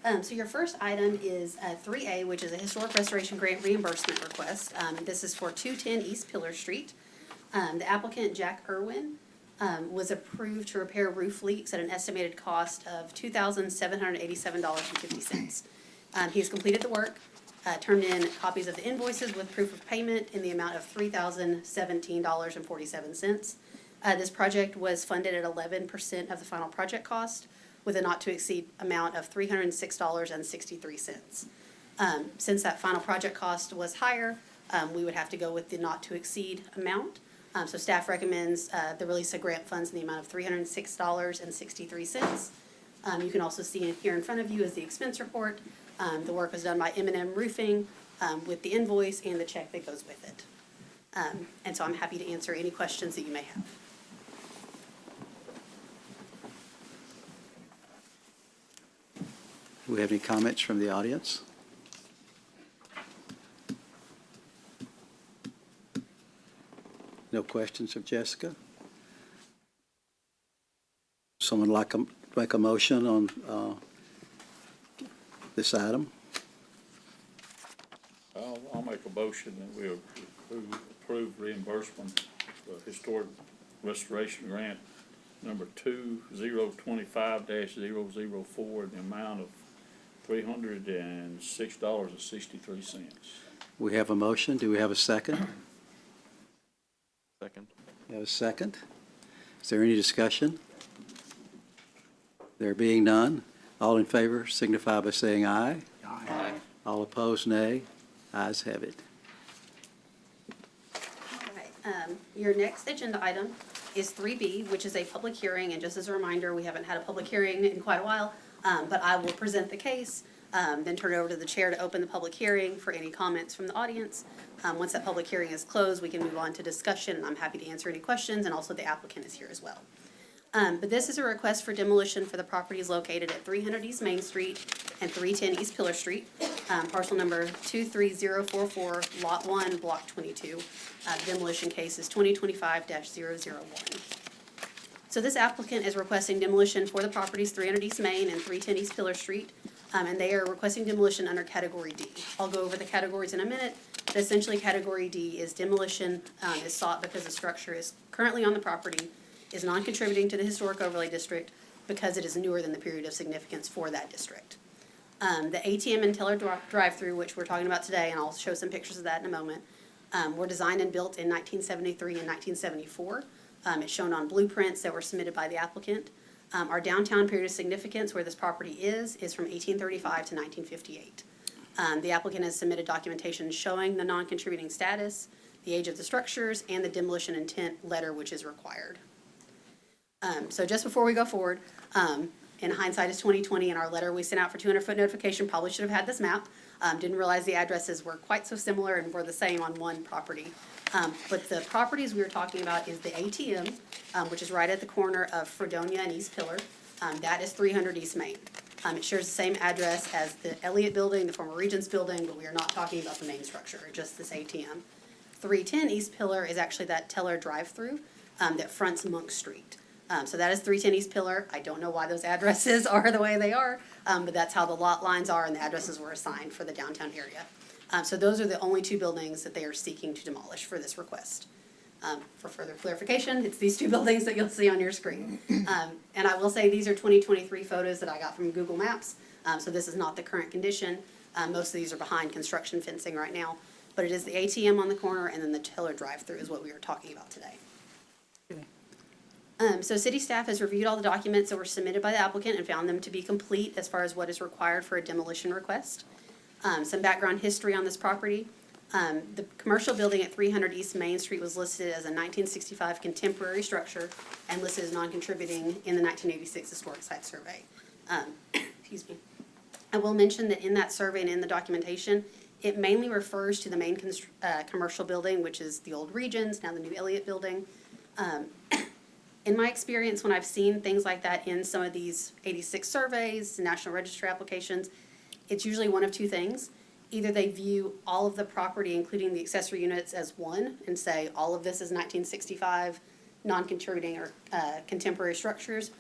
So your first item is 3A, which is a historic restoration grant reimbursement request. This is for 210 East Pillar Street. The applicant, Jack Irwin, was approved to repair roof leaks at an estimated cost of $2,787.50. He has completed the work, turned in copies of the invoices with proof of payment in the amount of $3,017.47. This project was funded at 11% of the final project cost, with a not-to-exceed amount of $306.63. Since that final project cost was higher, we would have to go with the not-to-exceed amount. So staff recommends the release of grant funds in the amount of $306.63. You can also see here in front of you is the expense report. The work was done by M&M Roofing with the invoice and the check that goes with it. And so I'm happy to answer any questions that you may have. Do we have any comments from the audience? No questions of Jessica? Someone like to make a motion on this item? I'll make a motion that we approve reimbursement for historic restoration grant number 2025-004 in the amount of $306.63. We have a motion. Do we have a second? Second. We have a second. Is there any discussion? There being none, all in favor signify by saying aye. Aye. All opposed, nay. Ayes have it. All right. Your next agenda item is 3B, which is a public hearing. And just as a reminder, we haven't had a public hearing in quite a while, but I will present the case, then turn it over to the chair to open the public hearing for any comments from the audience. Once that public hearing is closed, we can move on to discussion, and I'm happy to answer any questions, and also the applicant is here as well. But this is a request for demolition for the properties located at 300 East Main Street and 310 East Pillar Street, parcel number 23044, Lot 1, Block 22. The demolition case is 2025-001. So this applicant is requesting demolition for the properties 300 East Main and 310 East Pillar Street, and they are requesting demolition under Category D. I'll go over the categories in a minute, but essentially Category D is demolition is sought because the structure is currently on the property, is non-contributing to the historic overlay district because it is newer than the period of significance for that district. The ATM and teller drive-through, which we're talking about today, and I'll show some pictures of that in a moment, were designed and built in 1973 and 1974. It's shown on blueprints that were submitted by the applicant. Our downtown period of significance, where this property is from 1835 to 1958. The applicant has submitted documentation showing the non-contributing status, the age of the structures, and the demolition intent letter, which is required. So just before we go forward, in hindsight is 2020, and our letter we sent out for 200-foot notification probably should have had this map. Didn't realize the addresses were quite so similar and were the same on one property. But the properties we were talking about is the ATM, which is right at the corner of Fredonia and East Pillar. That is 300 East Main. It shares the same address as the Elliott Building, the former Regents Building, but we are not talking about the main structure, just this ATM. 310 East Pillar is actually that teller drive-through that fronts Monk Street. So that is 310 East Pillar. I don't know why those addresses are the way they are, but that's how the lot lines are and the addresses were assigned for the downtown area. So those are the only two buildings that they are seeking to demolish for this request. For further clarification, it's these two buildings that you'll see on your screen. And I will say these are 2023 photos that I got from Google Maps, so this is not the current condition. Most of these are behind construction fencing right now, but it is the ATM on the corner, and then the teller drive-through is what we were talking about today. So city staff has reviewed all the documents that were submitted by the applicant and found them to be complete as far as what is required for a demolition request. Some background history on this property. The commercial building at 300 East Main Street was listed as a 1965 contemporary structure and listed as non-contributing in the 1986 Historic Site Survey. Excuse me. I will mention that in that survey and in the documentation, it mainly refers to the main commercial building, which is the old Regions, now the new Elliott Building. In my experience, when I've seen things like that in some of these 86 surveys, National Register applications, it's usually one of two things. Either they view all of the property, including the accessory units, as one and say all of this is 1965 non-contributing or contemporary structures,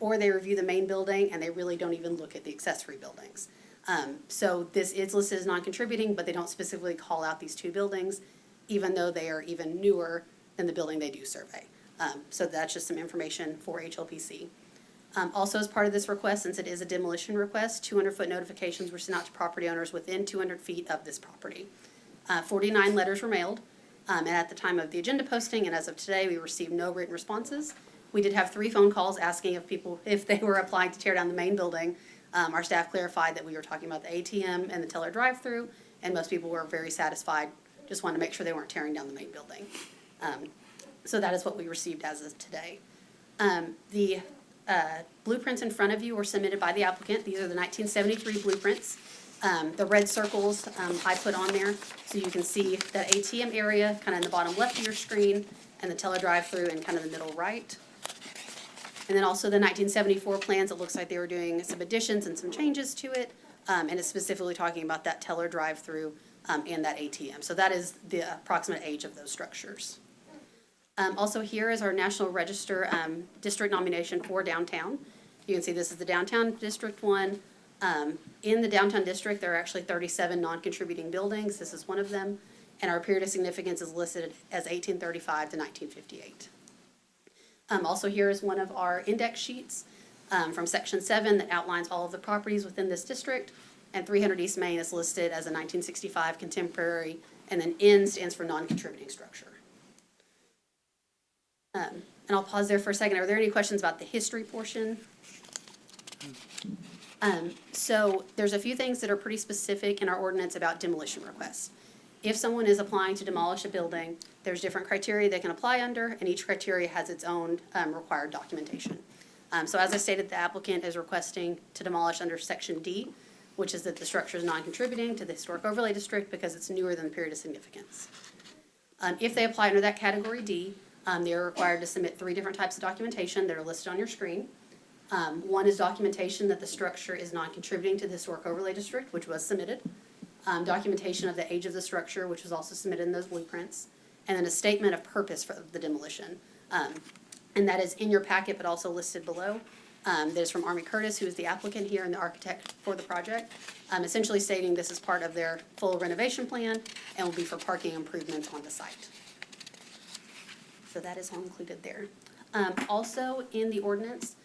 or they review the main building and they really don't even look at the accessory buildings. So this is listed as non-contributing, but they don't specifically call out these two buildings, even though they are even newer than the building they do survey. So that's just some information for HLPC. Also, as part of this request, since it is a demolition request, 200-foot notifications were sent out to property owners within 200 feet of this property. 49 letters were mailed, and at the time of the agenda posting and as of today, we received no written responses. We did have 3 phone calls asking if people, if they were applying to tear down the main building. Our staff clarified that we were talking about the ATM and the teller drive-through, and most people were very satisfied, just wanted to make sure they weren't tearing down the main building. So that is what we received as of today. The blueprints in front of you were submitted by the applicant. These are the 1973 blueprints. The red circles I put on there so you can see that ATM area kind of in the bottom left of your screen and the teller drive-through in kind of the middle right. And then also the 1974 plans, it looks like they were doing some additions and some changes to it, and it's specifically talking about that teller drive-through and that ATM. So that is the approximate age of those structures. Also here is our National Register district nomination for downtown. You can see this is the downtown district one. In the downtown district, there are actually 37 non-contributing buildings. This is one of them. And our period of significance is listed as 1835 to 1958. Also here is one of our index sheets from Section 7 that outlines all of the properties within this district. And 300 East Main is listed as a 1965 contemporary, and then N stands for non-contributing structure. And I'll pause there for a second. Are there any questions about the history portion? So there's a few things that are pretty specific in our ordinance about demolition requests. If someone is applying to demolish a building, there's different criteria they can apply under, and each criteria has its own required documentation. So as I stated, the applicant is requesting to demolish under Section D, which is that the structure is non-contributing to the historic overlay district because it's newer than the period of significance. If they apply under that category D, they are required to submit 3 different types of documentation that are listed on your screen. One is documentation that the structure is non-contributing to the historic overlay district, which was submitted. Documentation of the age of the structure, which was also submitted in those blueprints. And then a statement of purpose for the demolition. And that is in your packet, but also listed below. That is from Army Curtis, who is the applicant here and the architect for the project. Essentially stating this is part of their full renovation plan and will be for parking improvements on the site. So that is all included there. Also in the ordinance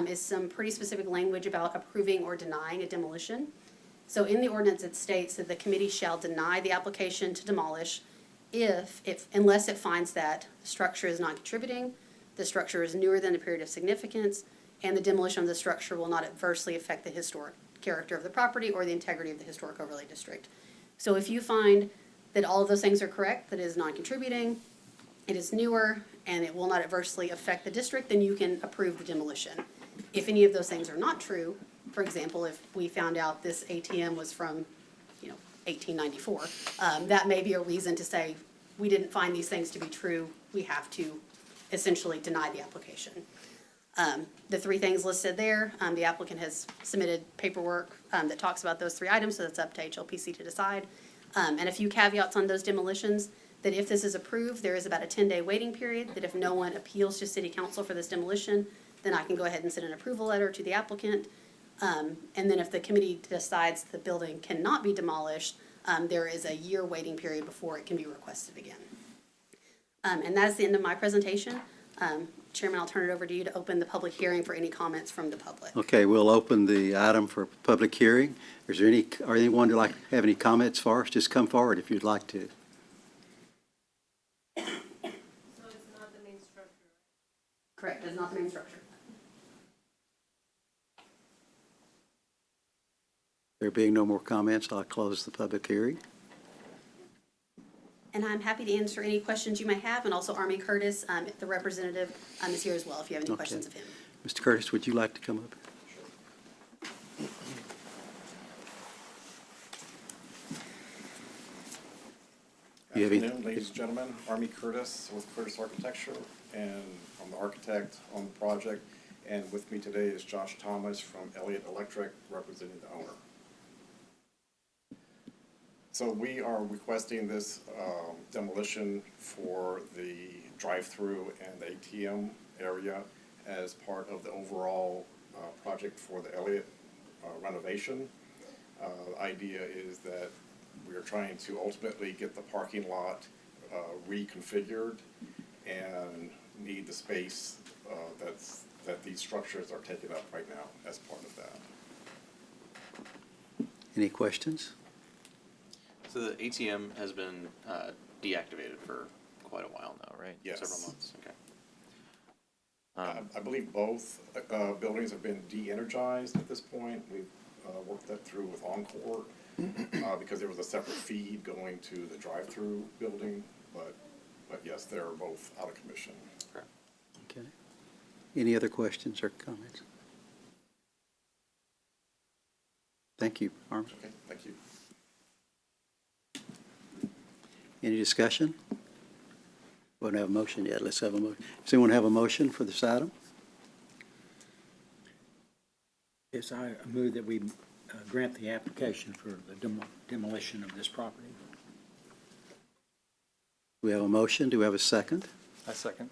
is some pretty specific language about approving or denying a demolition. So in the ordinance, it states that the committee shall deny the application to demolish unless it finds that the structure is non-contributing, the structure is newer than the period of significance, and the demolition of the structure will not adversely affect the historic character of the property or the integrity of the historic overlay district. So if you find that all of those things are correct, that it is non-contributing, it is newer, and it will not adversely affect the district, then you can approve the demolition. If any of those things are not true, for example, if we found out this ATM was from, 1894, that may be a reason to say, we didn't find these things to be true, we have to essentially deny the application. The 3 things listed there, the applicant has submitted paperwork that talks about those 3 items, so that's up to HLPC to decide. And a few caveats on those demolitions, that if this is approved, there is about a 10-day waiting period, that if no one appeals to City Council for this demolition, then I can go ahead and send an approval letter to the applicant. And then if the committee decides the building cannot be demolished, there is a year waiting period before it can be requested again. And that's the end of my presentation. Chairman, I'll turn it over to you to open the public hearing for any comments from the public. Okay, we'll open the item for public hearing. Is there anyone who'd like to have any comments for us? Just come forward if you'd like to. So it's not the main structure? Correct, it's not the main structure. There being no more comments, I'll close the public hearing. And I'm happy to answer any questions you may have, and also Army Curtis, the representative, is here as well if you have any questions of him. Mr. Curtis, would you like to come up? Good afternoon, ladies and gentlemen. Army Curtis with Curtis Architecture, and I'm the architect on the project. And with me today is Josh Thomas from Elliott Electric, representing the owner. So we are requesting this demolition for the drive-through and the ATM area as part of the overall project for the Elliott renovation. The idea is that we are trying to ultimately get the parking lot reconfigured and need the space that these structures are taking up right now as part of that. Any questions? So the ATM has been deactivated for quite a while now, right? Yes. Several months, okay. I believe both buildings have been de-energized at this point. We've worked that through with Encore because there was a separate feed going to the drive-through building, but yes, they're both out of commission. Okay. Okay. Any other questions or comments? Thank you, Arms. Okay, thank you. Any discussion? We don't have a motion yet. Let's have a motion. Does anyone have a motion for this item? Yes, I move that we grant the application for the demolition of this property. We have a motion. Do we have a second? I second.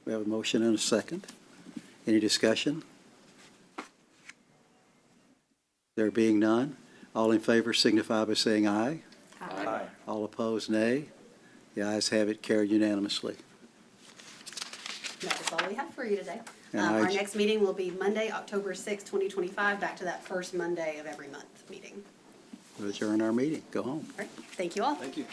We have a motion and a second. Any discussion? There being none, all in favor signify by saying aye. Aye. All opposed, nay. The ayes have it, carried unanimously. That is all we have for you today. And Our I- next meeting will be Monday, October 6, 2025, back to that first Monday of every month meeting. We'll adjourn our meeting. Go home. All right, thank you all. Thank you.